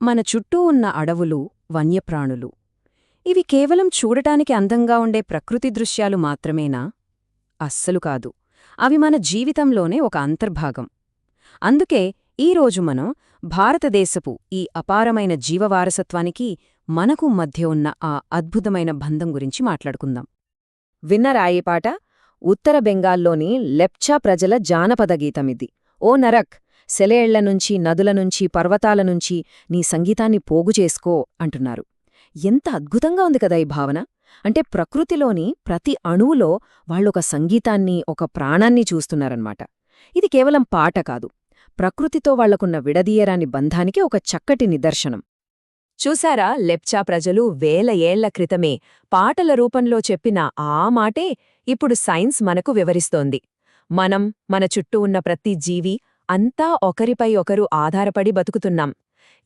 మన చుట్టూ ఉన్న అడవులు, వన్యప్రాణులు ఇవి కేవలం చూడటానికి అందంగా ఉండే ప్రకృతి దృశ్యాలు మాత్రమేనా? అస్సలు కాదు. అవి మన జీవితంలోనే ఒక అంతర్భాగం. అందుకే ఈరోజు మనం భారతదేశపు ఈ అపారమైన జీవవారసత్వానికి మనకు మధ్య ఉన్న ఆ అద్భుతమైన బంధం గురించి మాట్లాడుకుందాం. విన్నరా ఈ పాట? ఉత్తర బెంగాల్లోని లెప్చా ప్రజల జానపద గీతమిది. ఓ నరక్, సెలయేళ్లనుంచి, నదులనుంచి, పర్వతాలనుంచి నీ సంగీతాన్ని పోగు చేసుకో అంటున్నారు. ఎంత అద్భుతంగా ఉంది కదా ఈ భావన! అంటే ప్రకృతిలోని ప్రతి అణువులో వాళ్ళొక సంగీతాన్ని, ఒక ప్రాణాన్ని చూస్తున్నారన్నమాట. ఇది కేవలం పాట కాదు, ప్రకృతితో వాళ్లకున్న విడదీయరాని బంధానికి ఒక చక్కటి నిదర్శనం. చూశారా, లెప్చా ప్రజలు వేల ఏళ్ల క్రితమే పాటల రూపంలో చెప్పిన ఆ మాటే ఇప్పుడు సైన్స్ మనకు వివరిస్తోంది. మన చుట్టూ ఉన్న ప్రతి జీవి అంతా ఒకరిపై ఒకరు ఆధారపడి బతుకుతున్నాం.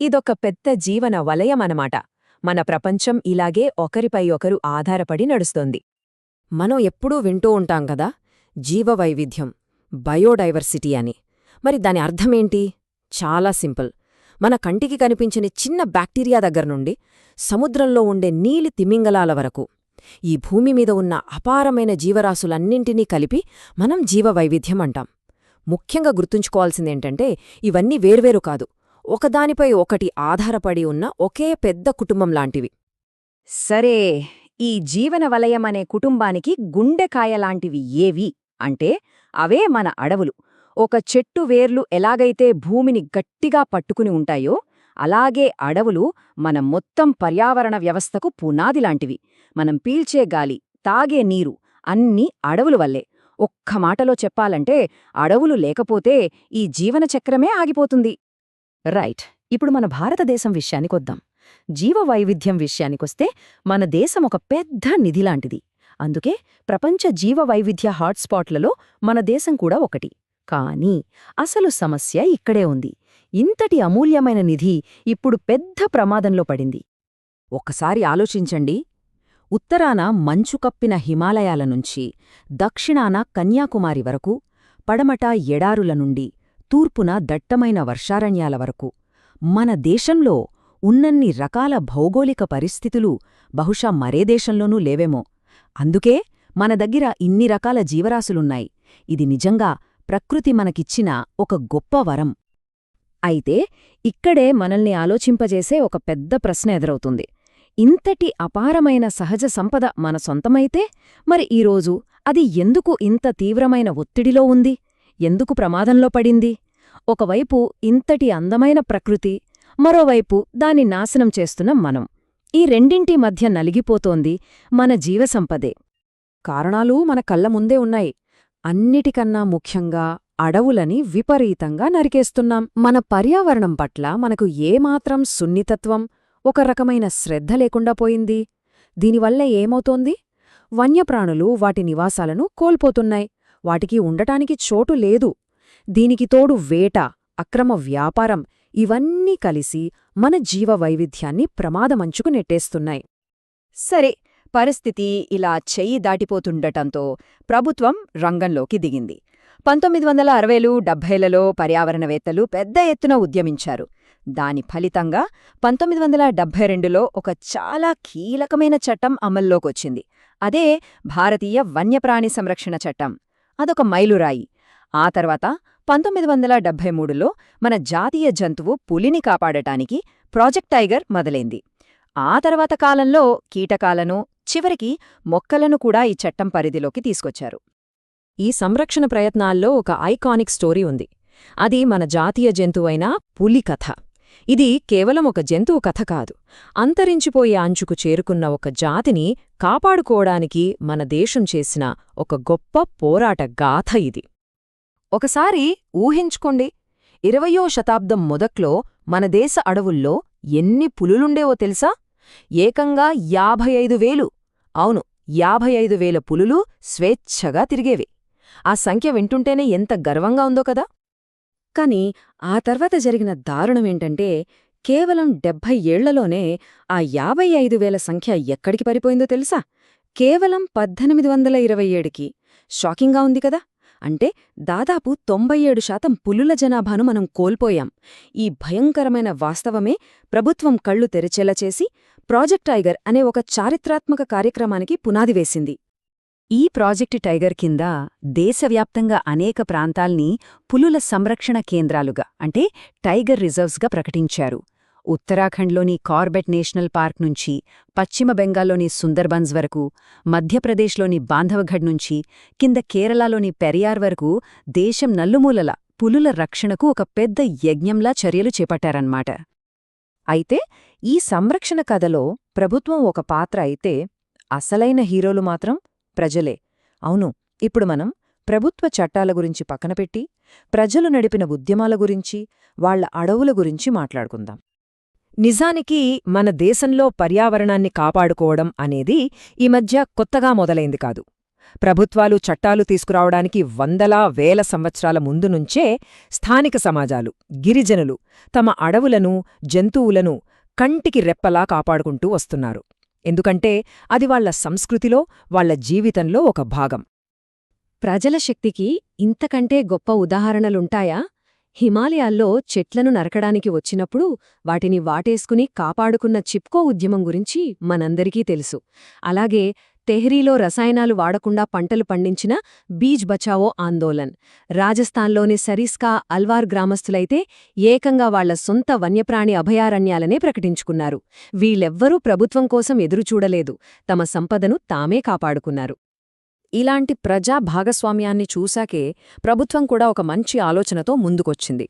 ఇదొక పెద్ద జీవన వలయమనమాట. మన ప్రపంచం ఇలాగే ఒకరిపై ఒకరు ఆధారపడి నడుస్తోంది. మనం ఎప్పుడూ వింటూ ఉంటాం కదా, జీవవైవిధ్యం, బయోడైవర్సిటీ అని. మరి దాని అర్థమేంటి? చాలా సింపుల్. మన కంటికి కనిపించని చిన్న బ్యాక్టీరియా దగ్గర్నుండి సముద్రంలో ఉండే నీలి తిమింగలాల వరకు ఈ భూమిమీద ఉన్న అపారమైన జీవరాశులన్నింటినీ కలిపి మనం జీవవైవిధ్యం అంటాం. ముఖ్యంగా గుర్తుంచుకోవాల్సిందేంటంటే ఇవన్నీ వేర్వేరు కాదు, ఒకదానిపై ఒకటి ఆధారపడి ఉన్న ఒకే పెద్ద కుటుంబంలాంటివి. సరే, ఈ జీవన వలయమనే కుటుంబానికి గుండెకాయలాంటివి ఏవి అంటే అవే మన అడవులు. ఒక చెట్టు వేర్లు ఎలాగైతే భూమిని గట్టిగా పట్టుకుని ఉంటాయో, అలాగే అడవులు మన మొత్తం పర్యావరణ వ్యవస్థకు పునాదిలాంటివి. మనం పీల్చే గాలి, తాగే నీరు అన్నీ అడవుల వల్లే. ఒక్క మాటలో చెప్పాలంటే అడవులు లేకపోతే ఈ జీవన చక్రమే ఆగిపోతుంది. రైట్. ఇప్పుడు మన భారతదేశం విషయానికొద్దాం. జీవవైవిధ్యం విషయానికొస్తే మన దేశం ఒక పెద్ద నిధిలాంటిది. అందుకే ప్రపంచ జీవవైవిధ్య హాట్స్పాట్లలో మన దేశం కూడా ఒకటి. కానీ అసలు సమస్య ఇక్కడే ఉంది. ఇంతటి అమూల్యమైన నిధి ఇప్పుడు పెద్ద ప్రమాదంలో పడింది. ఒక్కసారి ఆలోచించండి. ఉత్తరాన మంచు కప్పిన హిమాలయాల నుంచి, దక్షిణాన కన్యాకుమారి వరకు, పడమట ఎడారుల నుండి, తూర్పున దట్టమైన వర్షారణ్యాల వరకు మన దేశంలో ఉన్నన్ని రకాల భౌగోళిక పరిస్థితులు బహుశా మరే దేశంలోనూ లేవేమో. అందుకే మన దగ్గర ఇన్ని రకాల జీవరాశులున్నాయి. ఇది నిజంగా ప్రకృతి మనకిచ్చిన ఒక గొప్ప వరం. అయితే ఇక్కడే మనల్ని ఆలోచింపజేసే ఒక పెద్ద ప్రశ్న ఎదురవుతుంది. ఇంతటి అపారమైన సహజ సంపద మన సొంతమైతే మరి ఈరోజు అది ఎందుకు ఇంత తీవ్రమైన ఒత్తిడిలో ఉంది? ఎందుకు ప్రమాదంలో పడింది? ఒకవైపు ఇంతటి అందమైన ప్రకృతి, మరోవైపు దాన్ని నాశనం చేస్తున్న మనం. ఈ రెండింటి మధ్య నలిగిపోతోంది మన జీవసంపదే. కారణాలు మన కళ్ల ముందే ఉన్నాయి. అన్నిటికన్నా ముఖ్యంగా అడవులని విపరీతంగా నరికేస్తున్నాం. మన పర్యావరణం పట్ల మనకు ఏమాత్రం సున్నితత్వం, ఒక రకమైన శ్రద్ధ లేకుండా పోయింది. దీనివల్ల ఏమవుతోంది? వన్యప్రాణులు వాటి నివాసాలను కోల్పోతున్నాయి. వాటికి ఉండటానికి చోటు లేదు. దీనికి తోడు వేట, అక్రమ వ్యాపారం ఇవన్నీ కలిసి మన జీవవైవిధ్యాన్ని ప్రమాదమంచుకు నెట్టేస్తున్నాయి. సరే, పరిస్థితి ఇలా చెయ్యి దాటిపోతుండటంతో ప్రభుత్వం రంగంలోకి దిగింది. 1960లు, 70లలో పర్యావరణవేత్తలు పెద్ద ఎత్తున ఉద్యమించారు. దాని ఫలితంగా 1972లో ఒక చాలా కీలకమైన చట్టం అమల్లోకొచ్చింది. అదే భారతీయ వన్యప్రాణి సంరక్షణ చట్టం. అదొక మైలురాయి. ఆ తర్వాత 1973లో మన జాతీయ జంతువు పులిని కాపాడటానికి ప్రాజెక్ట్ టైగర్ మొదలైంది. ఆ తర్వాత కాలంలో కీటకాలను, చివరికి మొక్కలను కూడా ఈ చట్టం పరిధిలోకి తీసుకొచ్చారు. ఈ సంరక్షణ ప్రయత్నాల్లో ఒక ఐకానిక్ స్టోరీ ఉంది. అది మన జాతీయ జంతువైన పులి కథ. ఇది కేవలం ఒక జంతువు కథ కాదు, అంతరించిపోయే అంచుకు చేరుకున్న ఒక జాతిని కాపాడుకోవడానికి మన దేశం చేసిన ఒక గొప్ప పోరాట గాథ ఇది. ఒకసారి ఊహించుకోండి, 20వ శతాబ్దం మొదట్లో మన దేశ అడవుల్లో ఎన్ని పులులుండేవో తెలుసా? ఏకంగా 55,000. అవును, 55,000 పులులు స్వేచ్ఛగా తిరిగేవి. ఆ సంఖ్య వింటుంటేనే ఎంత గర్వంగా ఉందో కదా. కాని ఆ తర్వాత జరిగిన దారుణమేంటంటే కేవలం 70 ఏళ్లలోనే ఆ 55,000 సంఖ్య ఎక్కడికి పడిపోయిందో తెలుసా? కేవలం 1827కి. షాకింగ్గా ఉంది కదా. అంటే దాదాపు 97% పులుల జనాభాను మనం కోల్పోయాం. ఈ భయంకరమైన వాస్తవమే ప్రభుత్వం కళ్ళు తెరిచేలా చేసి ప్రాజెక్ట్ టైగర్ అనే ఒక చారిత్రాత్మక కార్యక్రమానికి పునాది వేసింది. ఈ ప్రాజెక్టు టైగర్ కింద దేశవ్యాప్తంగా అనేక ప్రాంతాల్ని పులుల సంరక్షణ కేంద్రాలుగా అంటే టైగర్ రిజర్వ్స్గా ప్రకటించారు. ఉత్తరాఖండ్లోని కార్బెట్ నేషనల్ పార్క్ నుంచి పశ్చిమ బెంగాల్లోని సుందర్బన్స్ వరకు, మధ్యప్రదేశ్లోని బాంధవఘడ్ నుంచి కింద కేరళలోని పెరియార్ వరకు దేశం నలుమూలల పులుల రక్షణకు ఒక పెద్ద యజ్ఞంలా చర్యలు చేపట్టారన్నమాట. అయితే ఈ సంరక్షణ కథలో ప్రభుత్వం ఒక పాత్ర అయితే అసలైన హీరోలు మాత్రం ప్రజలే. అవును, ఇప్పుడు మనం ప్రభుత్వ చట్టాల గురించి పక్కనపెట్టి ప్రజలు నడిపిన ఉద్యమాల గురించి, వాళ్ల అడవుల గురించి మాట్లాడుకుందాం. నిజానికి మన దేశంలో పర్యావరణాన్ని కాపాడుకోవడం అనేది ఈ మధ్య కొత్తగా మొదలైంది కాదు. ప్రభుత్వాలు చట్టాలు తీసుకురావడానికి వందలా వేల సంవత్సరాల ముందు నుంచే స్థానిక సమాజాలు, గిరిజనులు తమ అడవులను, జంతువులను కంటికి రెప్పలా కాపాడుకుంటూ వస్తున్నారు. ఎందుకంటే అది వాళ్ల సంస్కృతిలో, వాళ్ల జీవితంలో ఒక భాగం. ప్రజల శక్తికి ఇంతకంటే గొప్ప ఉదాహరణలుంటాయా? హిమాలయాల్లో చెట్లను నరకడానికి వచ్చినప్పుడు వాటిని వాటేసుకుని కాపాడుకున్న చిప్కో ఉద్యమం గురించి మనందరికీ తెలుసు. అలాగే తెహ్రీలో రసాయనాలు వాడకుండా పంటలు పండించిన బీజ్ బచావో ఆందోళన్, రాజస్థాన్లోని సరిస్కా అల్వార్ గ్రామస్తులైతే ఏకంగా వాళ్ల సొంత వన్యప్రాణి అభయారణ్యాలనే ప్రకటించుకున్నారు. వీళ్ళెవ్వరూ ప్రభుత్వం కోసం ఎదురుచూడలేదు, తమ సంపదను తామే కాపాడుకున్నారు. ఇలాంటి ప్రజా భాగస్వామ్యాన్ని చూశాకే ప్రభుత్వం కూడా ఒక మంచి ఆలోచనతో ముందుకొచ్చింది.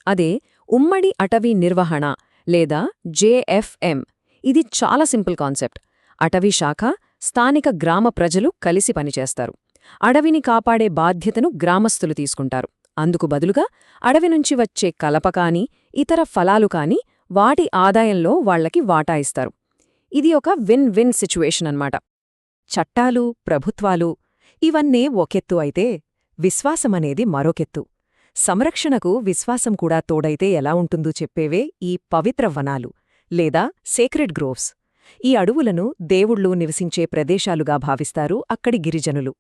అదే ఉమ్మడి అటవీ నిర్వహణ లేదా జేఎఫ్ఎం. ఇది చాలా సింపుల్ కాన్సెప్ట్. అటవీ శాఖ, స్థానిక గ్రామ ప్రజలు కలిసి పనిచేస్తారు. అడవిని కాపాడే బాధ్యతను గ్రామస్తులు తీసుకుంటారు. అందుకు బదులుగా అడవి నుంచి వచ్చే కలప కాని, ఇతర ఫలాలు కాని వాటి ఆదాయంలో వాళ్లకి వాటా ఇస్తారు. ఇది ఒక విన్ విన్ సిచ్యువేషన్ అన్నమాట. చట్టాలు, ప్రభుత్వాలు ఇవన్నీ ఒకెత్తు అయితే విశ్వాసమనేది మరొకెత్తు. సంరక్షణకు విశ్వాసం కూడా తోడైతే ఎలా ఉంటుందో చెప్పేవే ఈ పవిత్ర వనాలు లేదా సేక్రెడ్ గ్రోవ్స్. ఈ అడవులను దేవుళ్ళు నివసించే ప్రదేశాలుగా భావిస్తారు అక్కడి గిరిజనులు.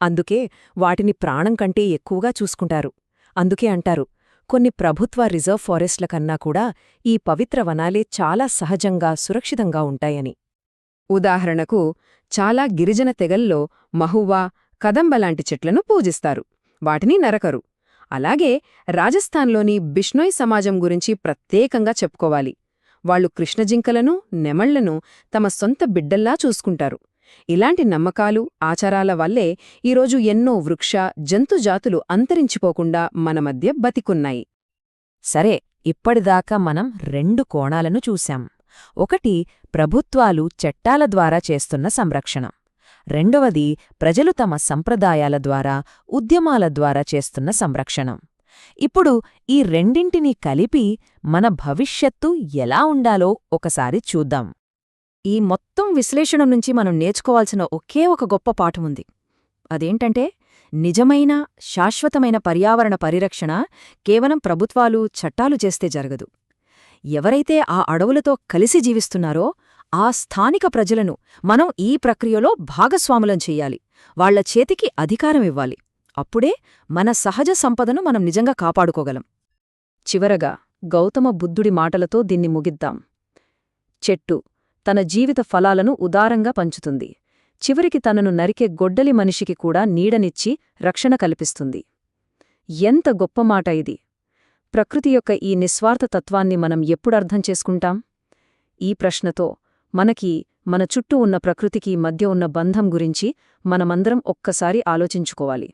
అందుకే వాటిని ప్రాణం కంటే ఎక్కువగా చూసుకుంటారు. అందుకే అంటారు, కొన్ని ప్రభుత్వ రిజర్వ్ ఫారెస్ట్ల కన్నా కూడా ఈ పవిత్ర వనాలే చాలా సహజంగా, సురక్షితంగా ఉంటాయని. ఉదాహరణకు చాలా గిరిజన తెగల్లో మహువా, కదంబలాంటి చెట్లను పూజిస్తారు, వాటిని నరకరు. అలాగే రాజస్థాన్లోని బిష్నోయ్ సమాజం గురించి ప్రత్యేకంగా చెప్పుకోవాలి. వాళ్లు కృష్ణజింకలను, నెమళ్లను తమ సొంత బిడ్డల్లా చూసుకుంటారు. ఇలాంటి నమ్మకాలు, ఆచారాల వల్లే ఈరోజు ఎన్నో వృక్ష, జంతుజాతులు అంతరించిపోకుండా మన మధ్య బతికున్నాయి. సరే, ఇప్పటిదాకా మనం 2 కోణాలను చూశాం. ఒకటి ప్రభుత్వాలు చట్టాల ద్వారా చేస్తున్న సంరక్షణ. రెండవది ప్రజలు తమ సంప్రదాయాల ద్వారా, ఉద్యమాల ద్వారా చేస్తున్న సంరక్షణ. ఇప్పుడు ఈ రెండింటినీ కలిపి మన భవిష్యత్తు ఎలా ఉండాలో ఒకసారి చూద్దాం. ఈ మొత్తం విశ్లేషణ నుంచి మనం నేర్చుకోవాల్సిన ఒకే ఒక గొప్ప పాఠముంది. అదేంటంటే, నిజమైన, శాశ్వతమైన పర్యావరణ పరిరక్షణ కేవలం ప్రభుత్వాలు, చట్టాలు చేస్తే జరగదు. ఎవరైతే ఆ అడవులతో కలిసి జీవిస్తున్నారో ఆ స్థానిక ప్రజలను మనం ఈ ప్రక్రియలో భాగస్వాములం చెయ్యాలి. వాళ్ల చేతికి అధికారమివ్వాలి. అప్పుడే మన సహజ సంపదను మనం నిజంగా కాపాడుకోగలం. చివరగా గౌతమ బుద్ధుడి మాటలతో దీన్ని ముగిద్దాం. చెట్టు తన జీవిత ఫలాలను ఉదారంగా పంచుతుంది. చివరికి తనను నరికే గొడ్డలి మనిషికి కూడా నీడనిచ్చి రక్షణ కల్పిస్తుంది. ఎంత గొప్ప మాట ఇది! ప్రకృతి యొక్క ఈ నిస్వార్థ తత్వాన్ని మనం ఎప్పుడర్థం చేసుకుంటాం? ఈ ప్రశ్నతో మనకి, మన చుట్టూ ఉన్న ప్రకృతికి మధ్య ఉన్న బంధం గురించి మనమందరం ఒక్కసారి ఆలోచించుకోవాలి.